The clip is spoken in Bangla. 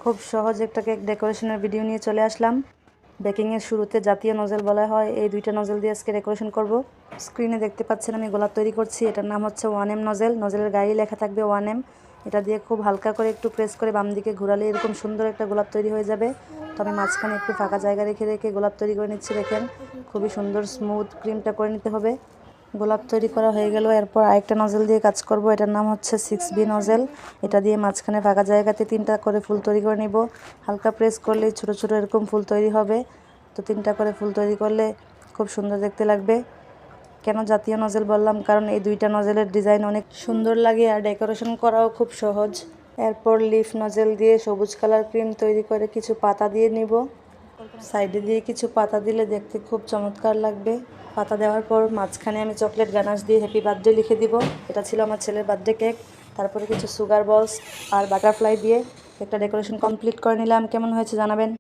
খুব সহজ একটা কেক ডেকোরেশনের ভিডিও নিয়ে চলে আসলাম। বেকিংয়ের শুরুতে জাতীয় নজেল বলা হয়, এই দুইটা নজেল দিয়ে আজকে ডেকোরেশন করব। স্ক্রিনে দেখতে পাচ্ছেন আমি গোলাপ তৈরি করছি। এটার নাম হচ্ছে 1M নজেল। নজেলের গায়ে লেখা থাকবে 1M। এটা দিয়ে খুব হালকা করে একটু প্রেস করে বাম দিকে ঘোরালে এরকম সুন্দর একটা গোলাপ তৈরি হয়ে যাবে। তো আমি মাঝখানে একটু ফাঁকা জায়গা রেখে রেখে গোলাপ তৈরি করে নিচ্ছি। দেখেন খুবই সুন্দর স্মুথ ক্রিমটা করে নিতে হবে। গোলাপ তৈরি করা হয়ে গেল। এরপর আরেকটা নজেল দিয়ে কাজ করব। এটার নাম হচ্ছে 6B নজেল। এটা দিয়ে মাঝখানে ফাঁকা জায়গাতে 3টা করে ফুল তৈরি করে নিব। হালকা প্রেস করলে ছোট ছোট এরকম ফুল তৈরি হবে। তো 3টা করে ফুল তৈরি করলে খুব সুন্দর দেখতে লাগবে। কেন জাতীয় নজেল বললাম, কারণ এই দুইটা নজেলের ডিজাইন অনেক সুন্দর লাগে আর ডেকোরেশন করাও খুব সহজ। এরপর লিফ নজেল দিয়ে সবুজ কালার ক্রিম তৈরি করে কিছু পাতা দিয়ে নিব। সাইডে দিয়ে কিছু পাতা দিলে দেখতে খুব চমৎকার লাগবে। পাতা দেওয়ার পর মাঝখানে আমি চকলেট গানাশ দিয়ে হ্যাপি বার্থডে লিখে দিব। এটা ছিল আমার ছেলের বার্থডে কেক। তারপরে কিছু সুগার বলস আর বাটারফ্লাই দিয়ে একটা ডেকোরেশন কমপ্লিট করে নিলাম। কেমন হয়েছে জানাবেন।